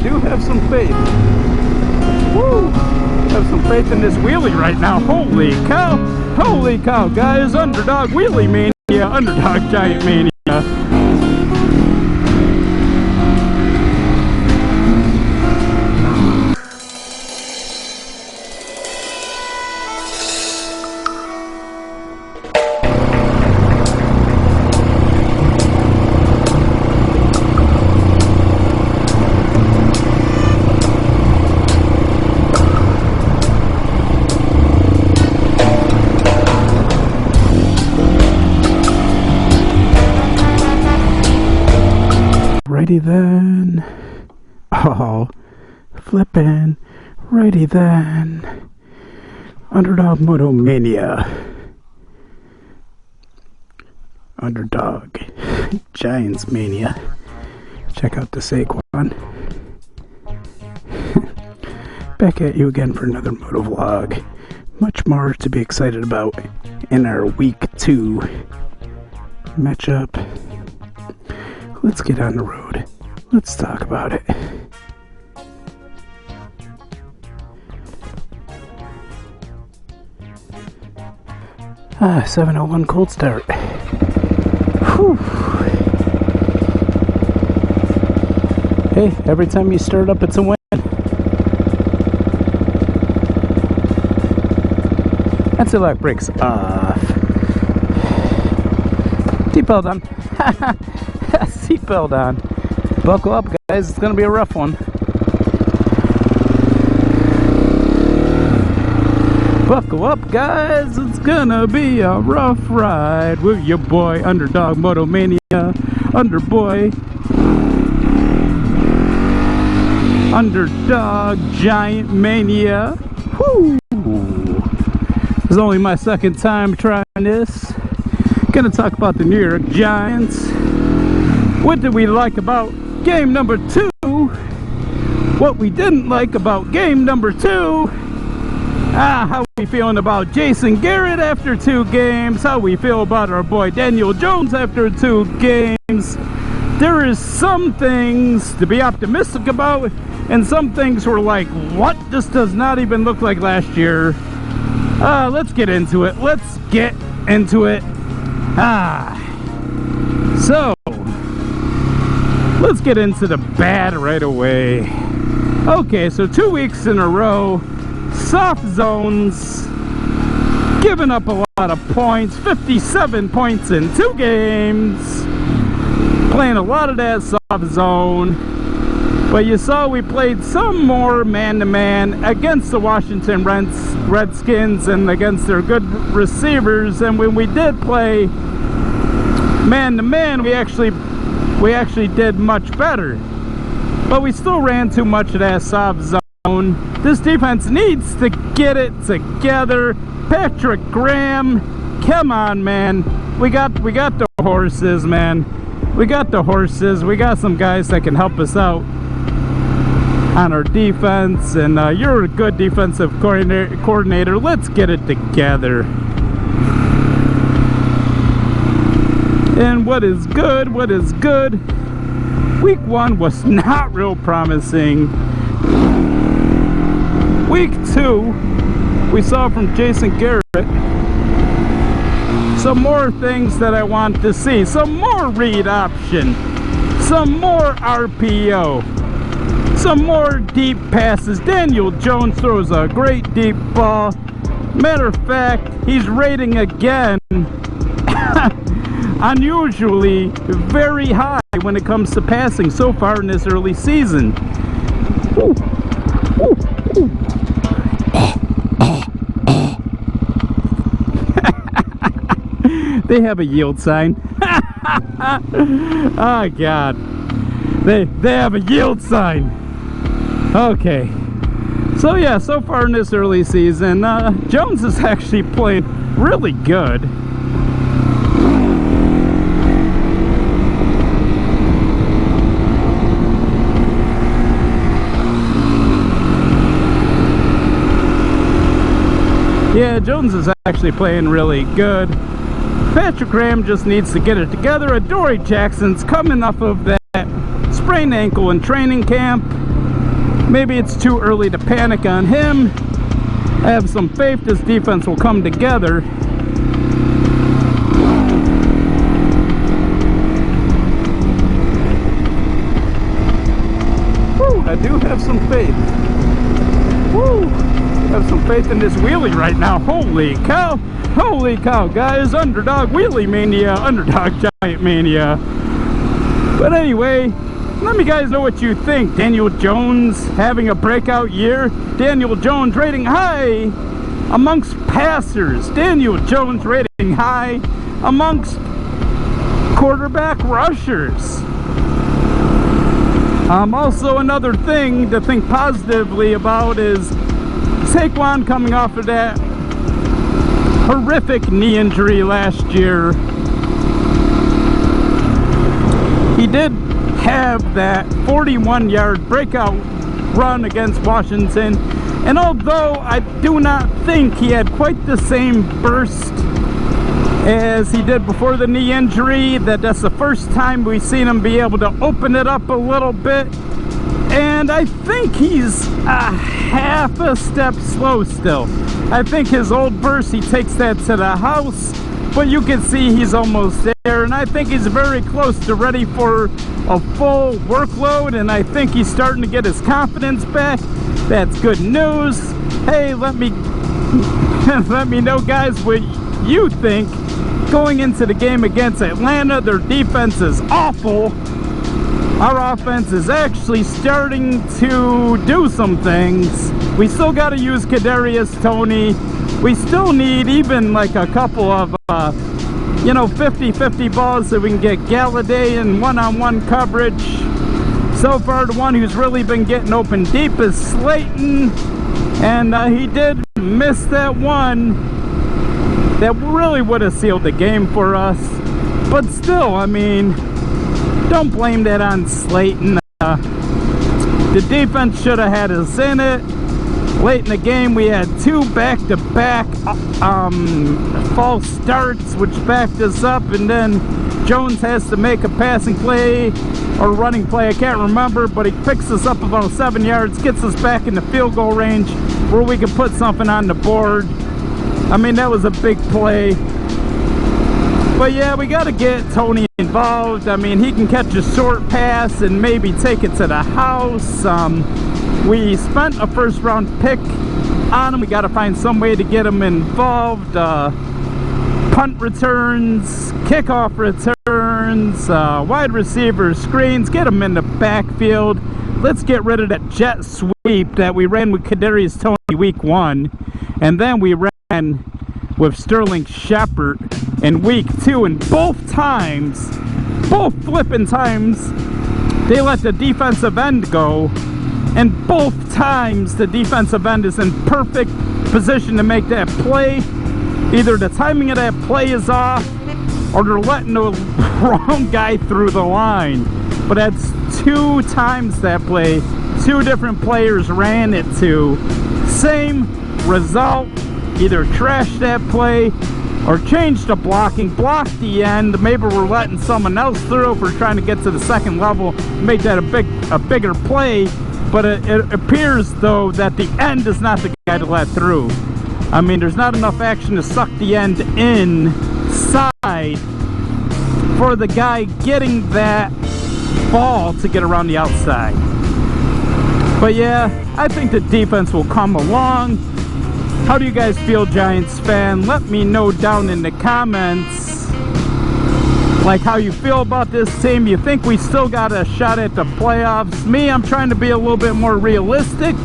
do have some faith. Woo! Have some faith in this wheelie right now. Holy cow! Holy cow, guys! Underdog wheelie mania, Underdog giant mania. Righty then. Oh, flippin'. Righty then. Underdog Moto Mania. Underdog Giants Mania. Check out the Saquon. Back at you again for another Moto vlog. Much more to be excited about in our week 2 matchup. Let's get on the road. Let's talk about it. Ah, 7:01 cold start. Whew. Hey, every time you start up, it's a win. That's it, lock brakes off. Seatbelt on. Seatbelt on. Buckle up, guys. It's gonna be a rough one. Buckle up, guys. It's gonna be a rough ride with your boy Underdog Moto Mania. Underboy. Underdog Giant Mania. Woo! This is only my second time trying this. Gonna talk about the New York Giants. What did we like about game number 2? What we didn't like about game number 2? How we feeling about Jason Garrett after 2 games? How we feel about our boy Daniel Jones after 2 games? There is some things to be optimistic about, and some things were like, what? This does not even look like last year. Let's get into it. Let's get into it. So let's get into the bad right away. Okay, so 2 weeks in a row, soft zones, giving up a lot of points, 57 points in 2 games, playing a lot of that soft zone. But you saw we played some more man-to-man against the Washington Redskins and against their good receivers, and when we did play man-to-man, we actually did much better, but we still ran too much of that soft zone. This defense needs to get it together. Patrick Graham, come on, man. We got the horses, man. We got the horses. We got some guys that can help us out on our defense, and you're a good defensive coordinator. Let's get it together. And what is good? Week 1 was not real promising. Week 2, we saw from Jason Garrett some more things that I want to see. Some more read option. Some more RPO. Some more deep passes. Daniel Jones throws a great deep ball. Matter of fact, he's rating again unusually very high when it comes to passing so far in this early season. Ooh. Ooh. Ooh. They have a yield sign. Oh God, they have a yield sign. Okay, so yeah, so far in this early season, Jones is actually playing really good. Yeah, Jones is actually playing really good. Patrick Graham just needs to get it together. Adoree Jackson's coming off of that sprained ankle in training camp. maybe it's too early to panic on him. I have some faith this defense will come together. Woo, I do have some faith. Woo, I have some faith in this wheelie right now. Holy cow. Holy cow, guys. Underdog wheelie mania. Underdog giant mania. But anyway, let me guys know what you think. Daniel Jones having a breakout year. Daniel Jones rating high amongst passers. Daniel Jones rating high amongst quarterback rushers. Also another thing to think positively about is Saquon coming off of that horrific knee injury last year. He did have that 41-yard breakout run against Washington, and although I do not think he had quite the same burst as he did before the knee injury, that's the first time we've seen him be able to open it up a little bit, and I think he's a half a step slow still. I think his old burst, he takes that to the house, but you can see he's almost there, and I think he's very close to ready for a full workload, and I think he's starting to get his confidence back. That's good news. Hey, let me know, guys, what you think going into the game against Atlanta. Their defense is awful. Our offense is actually starting to do some things. We still got to use Kadarius Toney. We still need even like a couple of 50-50 balls so we can get Galladay in one-on-one coverage. So far, the one who's really been getting open deep is Slayton, and he did miss that one that really would have sealed the game for us. But still, I mean, don't blame that on Slayton. The defense should have had us in it. Late in the game, we had two back-to-back false starts, which backed us up, and then Jones has to make a passing play or running play, I can't remember, but he picks us up about 7 yards, gets us back in the field goal range where we can put something on the board. I mean, that was a big play. But yeah, we got to get Toney involved. I mean, he can catch a short pass and maybe take it to the house. We spent a first-round pick on him. We got to find some way to get him involved. Punt returns, kickoff returns, wide receiver screens, get him in the backfield. Let's get rid of that jet sweep that we ran with Kadarius Toney week 1. And then we ran with Sterling Shepard in week 2. And both flipping times, they let the defensive end go. And both times the defensive end is in perfect position to make that play. Either the timing of that play is off, or they're letting the wrong guy through the line. But that's 2 times that play. 2 different players ran it to. Same result. Either trash that play or change the blocking, block the end. Maybe we're letting someone else through if we're trying to get to the second level, make that a bigger play. But it appears, though, that the end is not the guy to let through. I mean, there's not enough action to suck the end inside for the guy getting that ball to get around the outside. But yeah, I think the defense will come along. How do you guys feel, Giants fan? Let me know down in the comments, like, how you feel about this team. You think we still got a shot at the playoffs? Me, I'm trying to be a little bit more realistic.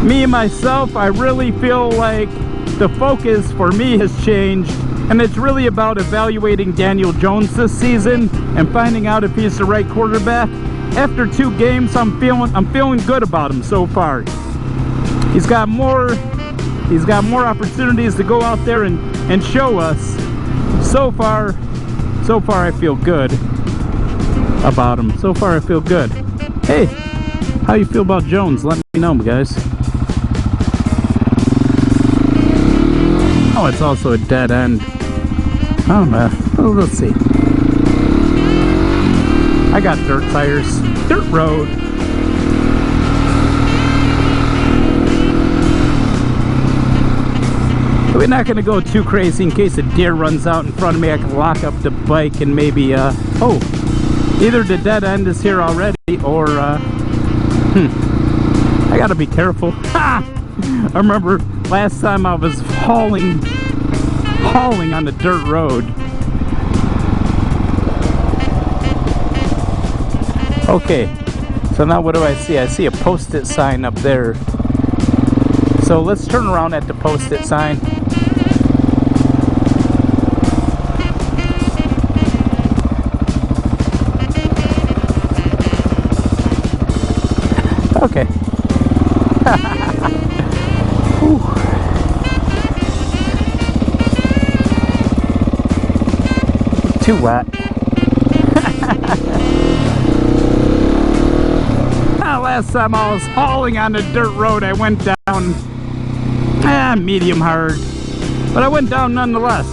Me, myself, I really feel like the focus for me has changed, and it's really about evaluating Daniel Jones this season and finding out if he's the right quarterback. After 2 games, I'm feeling good about him so far. He's got more opportunities to go out there and show us. So far I feel good about him. So far I feel good. Hey, how you feel about Jones? Let me know, guys. Oh, it's also a dead end. Oh, man. Well, let's see. I got dirt tires. Dirt road. We're not gonna go too crazy in case a deer runs out in front of me. I can lock up the bike and maybe oh, either the dead end is here already or I gotta be careful. Ha! I remember last time I was hauling on the dirt road. Okay, so now what do I see? I see a post-it sign up there. So let's turn around at the post-it sign. Okay. Too wet. Last time I was hauling on the dirt road, I went down medium hard, but I went down nonetheless.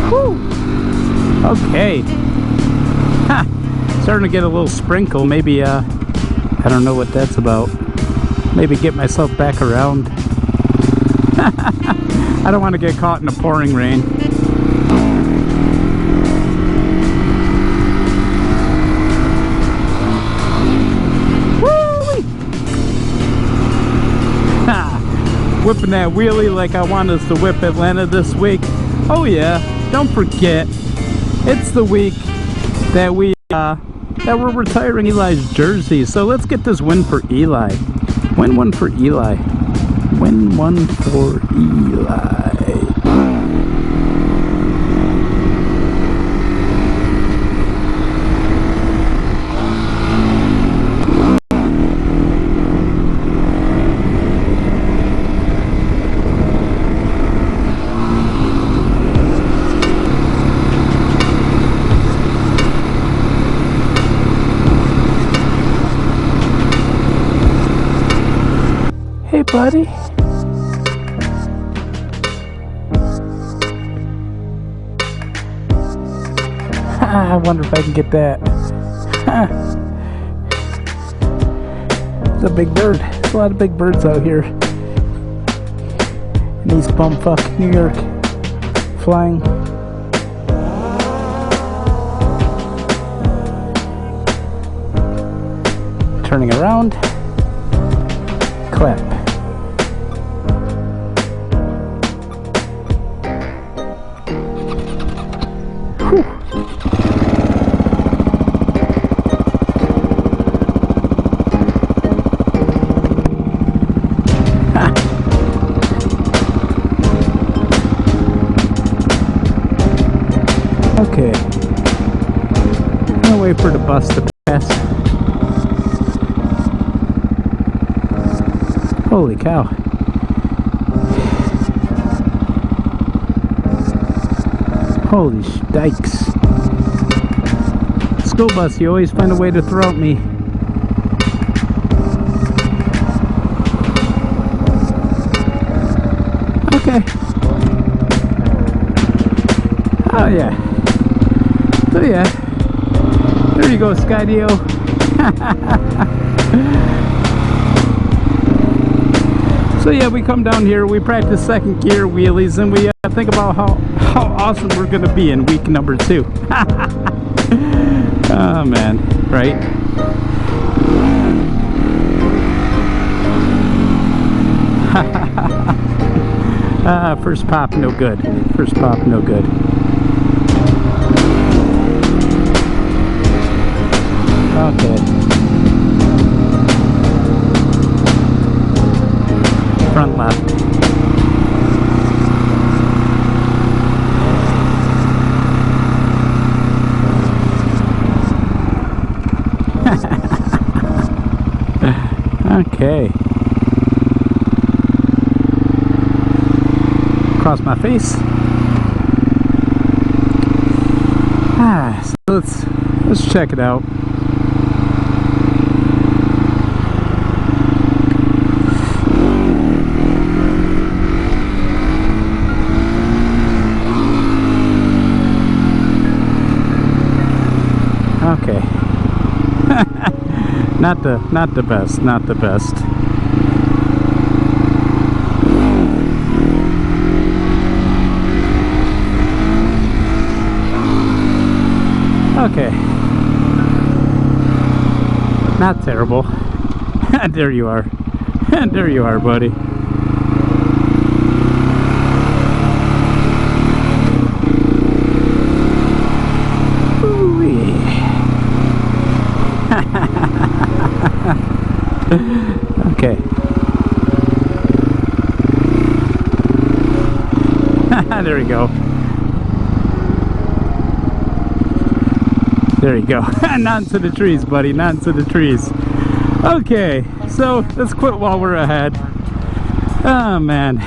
Whew. Okay. Starting to get a little sprinkle. Maybe I don't know what that's about. Maybe get myself back around. I don't want to get caught in the pouring rain. Whipping that wheelie like I want us to whip Atlanta this week. Oh yeah, don't forget, it's the week that we're retiring Eli's jersey. So let's get this win for Eli. Win one for Eli. Win one for Eli. Hey, buddy. I wonder if I can get that. It's a big bird. There's a lot of big birds out here in East bumfuck New York. Flying. Turning around. Clap. Whew. Okay. I'm gonna wait for the bus to pass. Holy cow. Holy dikes. School bus, you always find a way to throw at me. Okay. Oh yeah. So yeah. There you go, Skydio. So yeah, we come down here, we practice second gear wheelies, and we think about how awesome we're gonna be in week number 2. Oh man, right? First pop, no good. First pop, no good. Okay. Front left. Okay. Across my face. So let's check it out. Okay. Not the best, not the best. Okay. Not terrible. There you are. There you are, buddy. Okay. There we go. There you go. Not into the trees, buddy. Not into the trees. Okay, so let's quit while we're ahead. Oh, man.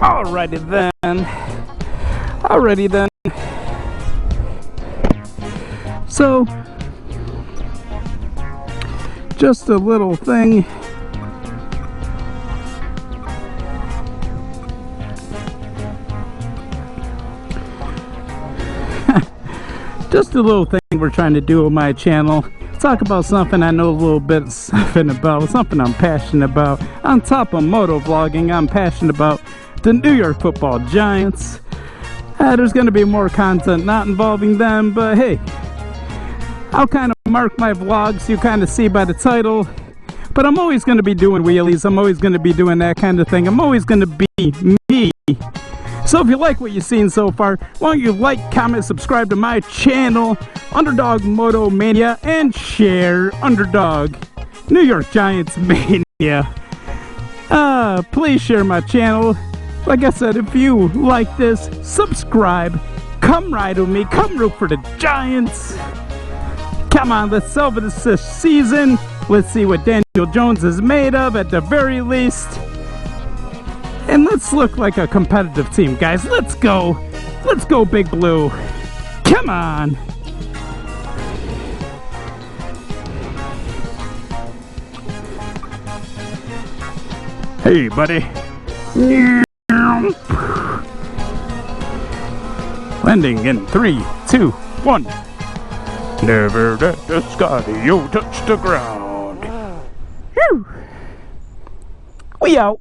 Alrighty then. Alrighty then. So, just a little thing. Just a little thing we're trying to do on my channel. Talk about something I know a little bit something about, something I'm passionate about. On top of moto vlogging, I'm passionate about the New York Football Giants. There's going to be more content not involving them, but hey, I'll kind of mark my vlogs, you kind of see by the title. But I'm always going to be doing wheelies, I'm always going to be doing that kind of thing. I'm always going to be me. So if you like what you've seen so far, why don't you like, comment, subscribe to my channel, Underdog Moto Mania, and share Underdog New York Giants Mania. Please share my channel. Like I said, if you like this, subscribe. Come ride with me. Come root for the Giants. Come on, let's celebrate this season. Let's see what Daniel Jones is made of at the very least. And let's look like a competitive team, guys. Let's go. Let's go, Big Blue. Come on. Hey, buddy. Landing in 3, 2, 1. Never let the skydio touch the ground. Whew. We out.